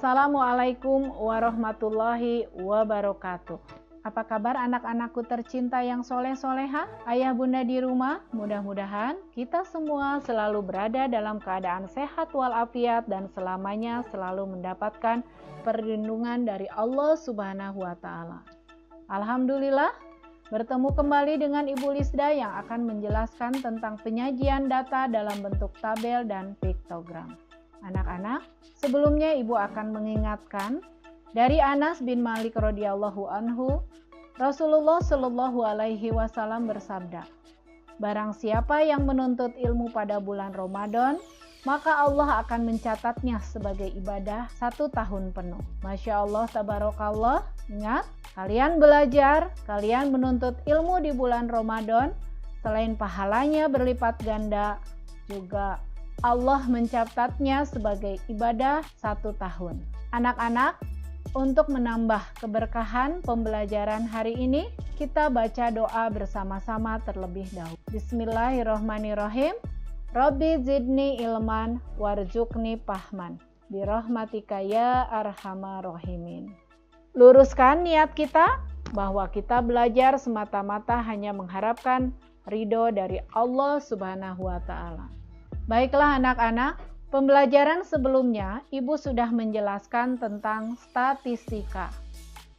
Assalamualaikum warahmatullahi wabarakatuh. Apa kabar anak-anakku tercinta yang soleh-soleha? Ayah bunda di rumah, mudah-mudahan kita semua selalu berada dalam keadaan sehat walafiat dan selamanya selalu mendapatkan perlindungan dari Allah Subhanahu wa Ta'ala. Alhamdulillah, bertemu kembali dengan Ibu Lisda yang akan menjelaskan tentang penyajian data dalam bentuk tabel dan piktogram. Anak-anak, sebelumnya Ibu akan mengingatkan dari Anas bin Malik radhiyallahu anhu, Rasulullah shallallahu alaihi wasallam bersabda, barang siapa yang menuntut ilmu pada bulan Ramadan, maka Allah akan mencatatnya sebagai ibadah 1 tahun penuh. Masya Allah, tabarakallah. Ingat, kalian belajar, kalian menuntut ilmu di bulan Ramadan, selain pahalanya berlipat ganda, juga Allah mencatatnya sebagai ibadah 1 tahun. Anak-anak, untuk menambah keberkahan pembelajaran hari ini, kita baca doa bersama-sama terlebih dahulu. Bismillahirrahmanirrahim. Rabbi zidni ilman warzuqni fahman. Birahmatika ya arhamar rahimin. Luruskan niat kita bahwa kita belajar semata-mata hanya mengharapkan ridho dari Allah Subhanahu wa Ta'ala. Baiklah anak-anak, pembelajaran sebelumnya Ibu sudah menjelaskan tentang statistika,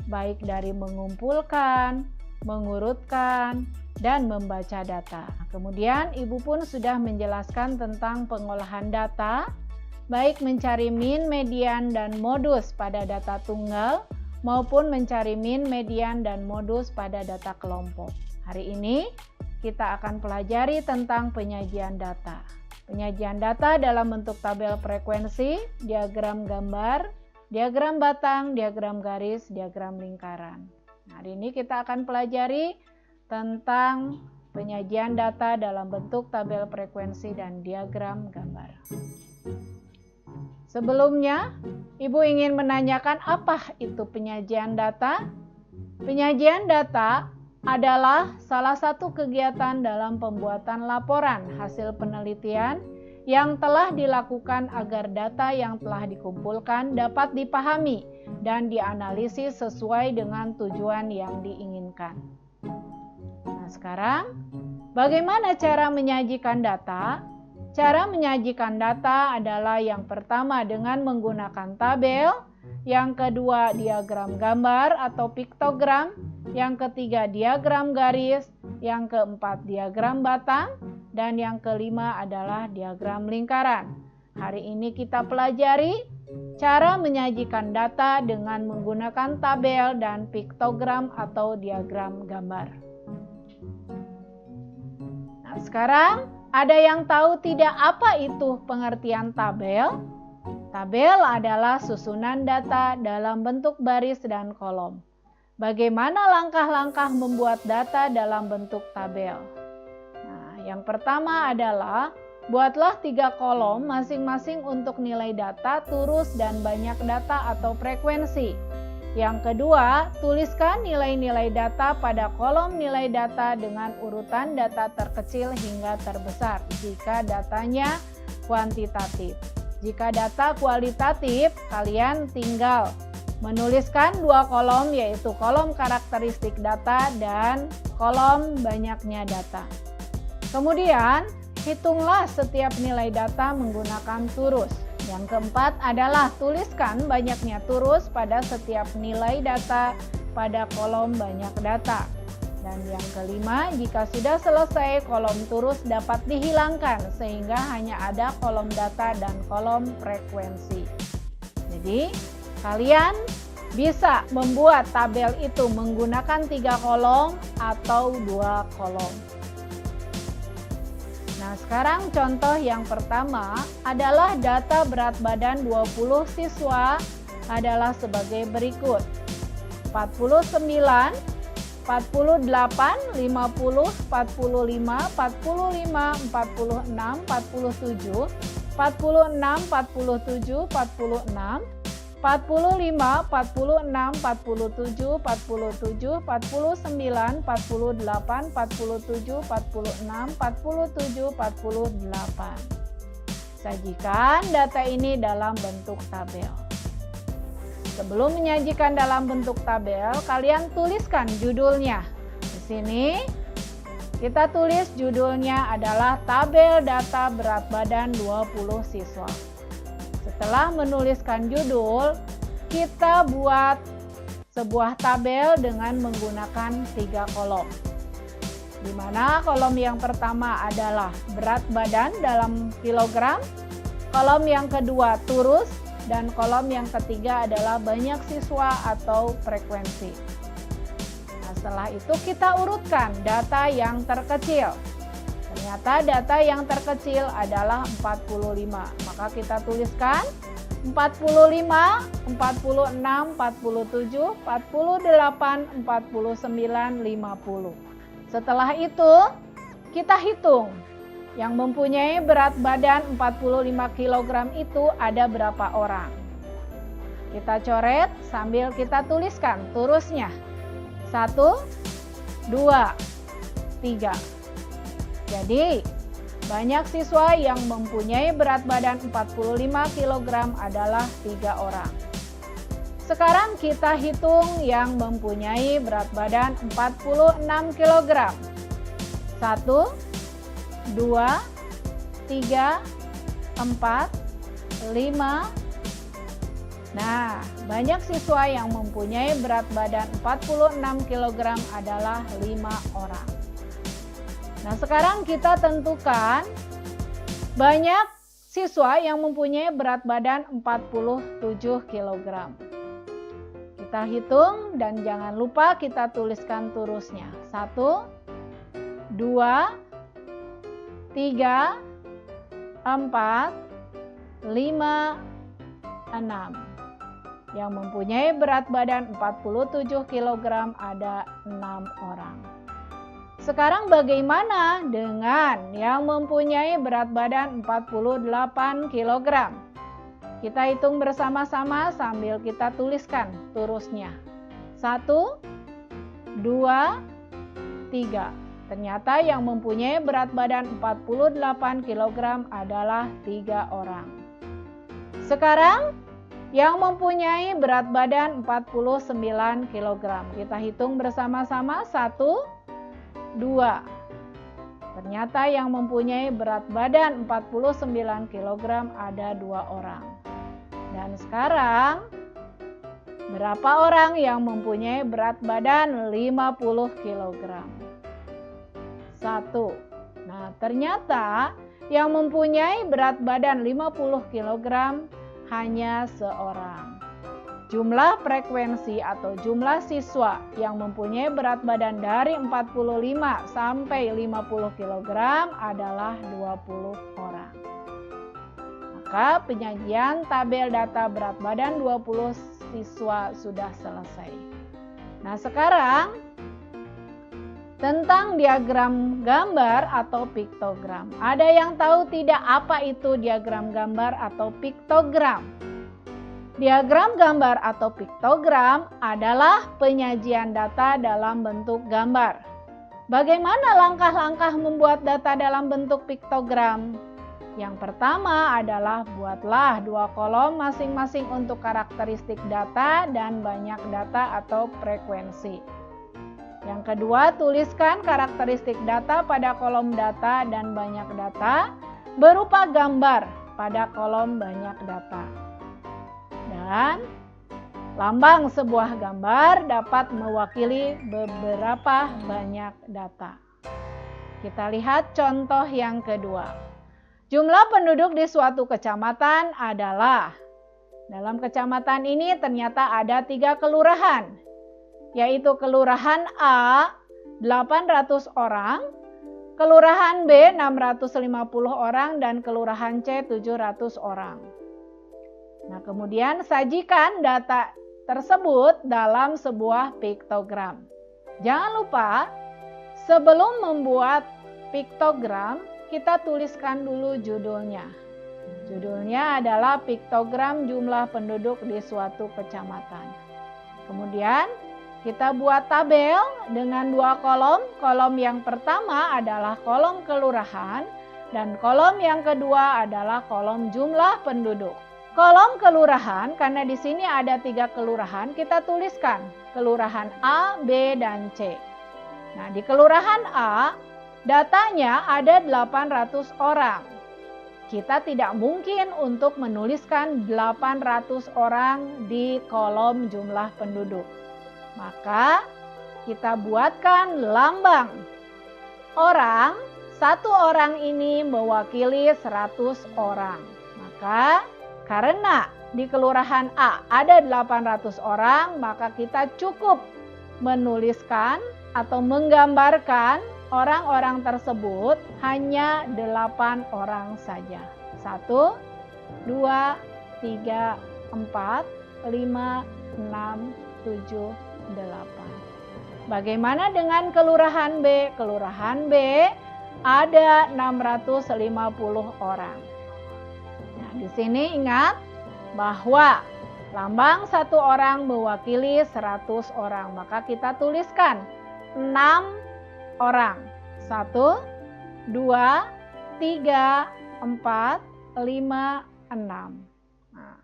baik dari mengumpulkan, mengurutkan, dan membaca data. Kemudian Ibu pun sudah menjelaskan tentang pengolahan data, baik mencari min, median, dan modus pada data tunggal, maupun mencari min, median, dan modus pada data kelompok. Hari ini kita akan pelajari tentang penyajian data. Penyajian data dalam bentuk tabel frekuensi, diagram gambar, diagram batang, diagram garis, diagram lingkaran. Hari ini kita akan pelajari tentang penyajian data dalam bentuk tabel frekuensi dan diagram gambar. Sebelumnya, Ibu ingin menanyakan apa itu penyajian data? Penyajian data adalah salah satu kegiatan dalam pembuatan laporan hasil penelitian yang telah dilakukan agar data yang telah dikumpulkan dapat dipahami dan dianalisis sesuai dengan tujuan yang diinginkan. Nah, sekarang bagaimana cara menyajikan data? Cara menyajikan data adalah yang pertama dengan menggunakan tabel, yang kedua diagram gambar atau piktogram, yang ketiga diagram garis, yang keempat diagram batang, dan yang kelima adalah diagram lingkaran. Hari ini kita pelajari cara menyajikan data dengan menggunakan tabel dan piktogram atau diagram gambar. Nah, sekarang ada yang tahu tidak apa itu pengertian tabel? Tabel adalah susunan data dalam bentuk baris dan kolom. Bagaimana langkah-langkah membuat data dalam bentuk tabel? Nah, yang pertama adalah buatlah 3 kolom masing-masing untuk nilai data, turus, dan banyak data atau frekuensi. Yang kedua, tuliskan nilai-nilai data pada kolom nilai data dengan urutan data terkecil hingga terbesar jika datanya kuantitatif. Jika data kualitatif, kalian tinggal menuliskan 2 kolom, yaitu kolom karakteristik data dan kolom banyaknya data. Kemudian, hitunglah setiap nilai data menggunakan turus. Yang keempat adalah tuliskan banyaknya turus pada setiap nilai data pada kolom banyak data. Dan yang kelima, jika sudah selesai, kolom turus dapat dihilangkan sehingga hanya ada kolom data dan kolom frekuensi. Jadi, kalian bisa membuat tabel itu menggunakan 3 kolom atau 2 kolom. Nah, sekarang contoh yang pertama adalah data berat badan 20 siswa adalah sebagai berikut. 49, 48, 50, 45, 45, 46, 47, 46, 47, 46, 45, 46, 47, 47, 49, 48, 47, 46, 47, 48. Sajikan data ini dalam bentuk tabel. Sebelum menyajikan dalam bentuk tabel, kalian tuliskan judulnya. Di sini kita tulis judulnya adalah tabel data berat badan 20 siswa. Setelah menuliskan judul, kita buat sebuah tabel dengan menggunakan 3 kolom. Di mana kolom yang pertama adalah berat badan dalam kilogram, kolom yang kedua turus, dan kolom yang ketiga adalah banyak siswa atau frekuensi. Nah, setelah itu kita urutkan data yang terkecil. Ternyata data yang terkecil adalah 45. Maka kita tuliskan 45, 46, 47, 48, 49, 50. Setelah itu kita hitung. Yang mempunyai berat badan 45 kg itu ada berapa orang. Kita coret sambil kita tuliskan turusnya. 1, 2, 3. Jadi, banyak siswa yang mempunyai berat badan 45 kg adalah 3 orang. Sekarang kita hitung yang mempunyai berat badan 46 kg. 1, 2, 3, 4, 5. Nah, banyak siswa yang mempunyai berat badan 46 kg adalah 5 orang. Nah, sekarang kita tentukan banyak siswa yang mempunyai berat badan 47 kg. Kita hitung dan jangan lupa kita tuliskan turusnya. 1, 2, 3, 4, 5, 6. Yang mempunyai berat badan 47 kg ada 6 orang. Sekarang bagaimana dengan yang mempunyai berat badan 48 kg? Kita hitung bersama-sama sambil kita tuliskan turusnya. 1, 2, 3. Ternyata yang mempunyai berat badan 48 kg adalah 3 orang. Sekarang yang mempunyai berat badan 49 kg. Kita hitung bersama-sama 1, 2. Ternyata yang mempunyai berat badan 49 kg ada 2 orang. Dan sekarang berapa orang yang mempunyai berat badan 50 kg? 1. Nah, ternyata yang mempunyai berat badan 50 kg hanya seorang. Jumlah frekuensi atau jumlah siswa yang mempunyai berat badan dari 45 sampai 50 kg adalah 20 orang. Maka penyajian tabel data berat badan 20 siswa sudah selesai. Nah, sekarang tentang diagram gambar atau piktogram. Ada yang tahu tidak apa itu diagram gambar atau piktogram? Diagram gambar atau piktogram adalah penyajian data dalam bentuk gambar. Bagaimana langkah-langkah membuat data dalam bentuk piktogram? Yang pertama adalah buatlah 2 kolom masing-masing untuk karakteristik data dan banyak data atau frekuensi. Yang kedua, tuliskan karakteristik data pada kolom data dan banyak data berupa gambar pada kolom banyak data. Dan lambang sebuah gambar dapat mewakili beberapa banyak data. Kita lihat contoh yang kedua. Jumlah penduduk di suatu kecamatan adalah, dalam kecamatan ini ternyata ada 3 kelurahan, yaitu Kelurahan A 800 orang, Kelurahan B 650 orang, dan Kelurahan C 700 orang. Nah, kemudian sajikan data tersebut dalam sebuah piktogram. Jangan lupa, sebelum membuat piktogram, kita tuliskan dulu judulnya. Judulnya adalah piktogram jumlah penduduk di suatu kecamatan. Kemudian kita buat tabel dengan 2 kolom. Kolom yang pertama adalah kolom kelurahan dan kolom yang kedua adalah kolom jumlah penduduk. Kolom kelurahan, karena di sini ada 3 kelurahan, kita tuliskan kelurahan A, B, dan C. Nah, di kelurahan A, datanya ada 800 orang. Kita tidak mungkin untuk menuliskan 800 orang di kolom jumlah penduduk. Maka, kita buatkan lambang. Orang, 1 orang ini mewakili 100 orang. Maka, karena di kelurahan A ada 800 orang, maka kita cukup menuliskan atau menggambarkan orang-orang tersebut hanya 8 orang saja. 1, 2, 3, 4, 5, 6, 7, 8. Bagaimana dengan kelurahan B? Kelurahan B ada 650 orang. Nah, di sini ingat bahwa lambang 1 orang mewakili 100 orang. Maka kita tuliskan 6 orang. 1, 2, 3, 4, 5, 6. Nah,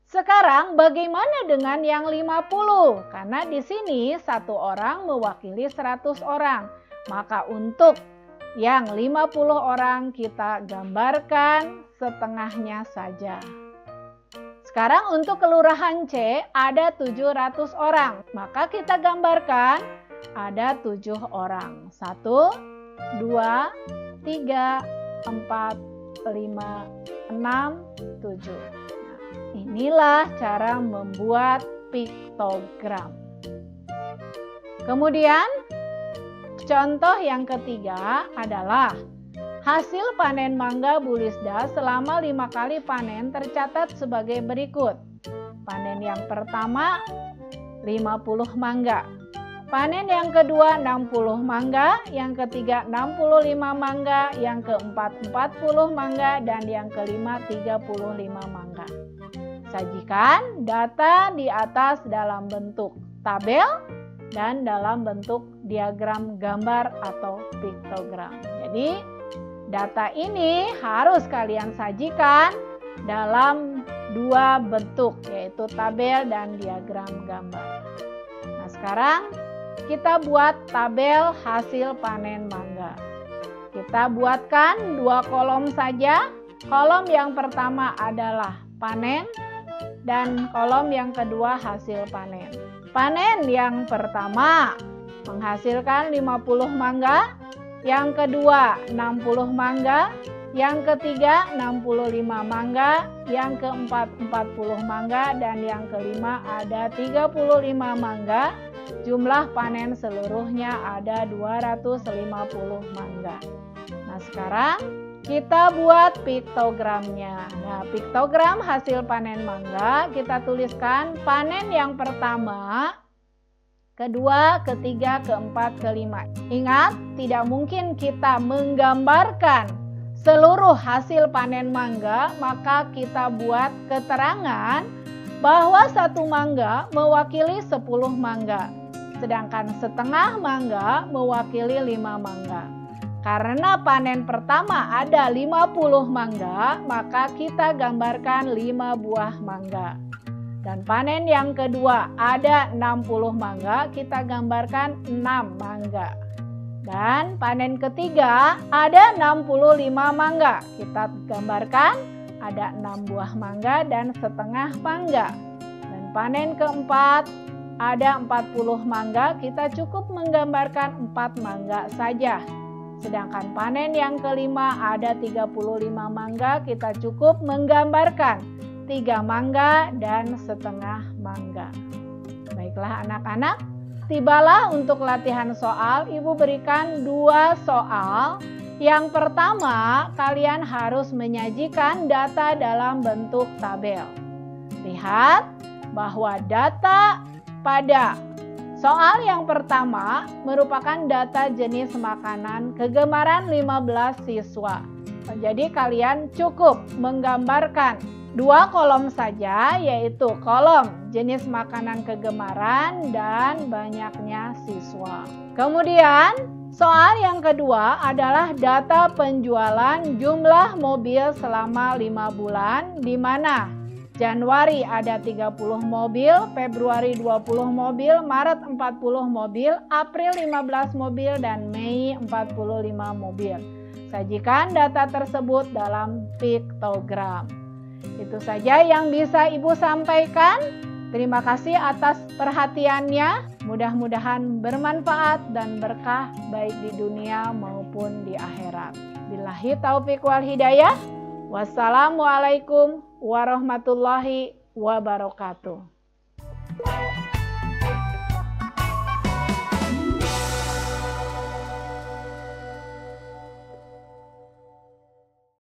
sekarang bagaimana dengan yang 50? Karena di sini 1 orang mewakili 100 orang. Maka untuk yang 50 orang kita gambarkan setengahnya saja. Sekarang untuk kelurahan C ada 700 orang. Maka kita gambarkan ada 7 orang. 1, 2, 3, 4, 5, 6, 7. Nah, inilah cara membuat piktogram. Kemudian contoh yang ketiga adalah hasil panen mangga Bulisda selama 5 kali panen tercatat sebagai berikut. Panen yang pertama 50 mangga. Panen yang kedua 60 mangga, yang ketiga 65 mangga, yang keempat 40 mangga, dan yang kelima 35 mangga. Sajikan data di atas dalam bentuk tabel dan dalam bentuk diagram gambar atau piktogram. Jadi data ini harus kalian sajikan dalam 2 bentuk, yaitu tabel dan diagram gambar. Nah, sekarang kita buat tabel hasil panen mangga. Kita buatkan 2 kolom saja. Kolom yang pertama adalah panen dan kolom yang kedua hasil panen. Panen yang pertama menghasilkan 50 mangga, yang kedua 60 mangga, yang ketiga 65 mangga, yang keempat 40 mangga, dan yang kelima ada 35 mangga. Jumlah panen seluruhnya ada 250 mangga. Nah, sekarang kita buat piktogramnya. Nah, piktogram hasil panen mangga kita tuliskan panen yang pertama, kedua, ketiga, keempat, kelima. Ingat, tidak mungkin kita menggambarkan seluruh hasil panen mangga, maka kita buat keterangan bahwa 1 mangga mewakili 10 mangga, sedangkan setengah mangga mewakili 5 mangga. Karena panen pertama ada 50 mangga, maka kita gambarkan 5 buah mangga. Dan panen yang kedua ada 60 mangga, kita gambarkan 6 mangga. Dan panen ketiga ada 65 mangga, kita gambarkan ada 6 buah mangga dan setengah mangga. Dan panen keempat ada 40 mangga, kita cukup menggambarkan 4 mangga saja. Sedangkan panen yang kelima ada 35 mangga, kita cukup menggambarkan 3 mangga dan setengah mangga. Baiklah anak-anak, tibalah untuk latihan soal. Ibu berikan 2 soal. Yang pertama, kalian harus menyajikan data dalam bentuk tabel. Lihat bahwa data pada soal yang pertama merupakan data jenis makanan kegemaran 15 siswa. Jadi kalian cukup menggambarkan 2 kolom saja, yaitu kolom jenis makanan kegemaran dan banyaknya siswa. Kemudian soal yang kedua adalah data penjualan jumlah mobil selama 5 bulan, di mana Januari ada 30 mobil, Februari 20 mobil, Maret 40 mobil, April 15 mobil, dan Mei 45 mobil. Sajikan data tersebut dalam piktogram. Itu saja yang bisa Ibu sampaikan. Terima kasih atas perhatiannya. Mudah-mudahan bermanfaat dan berkah baik di dunia maupun di akhirat. Billahi taufiq wal hidayah. Wassalamualaikum warahmatullahi wabarakatuh.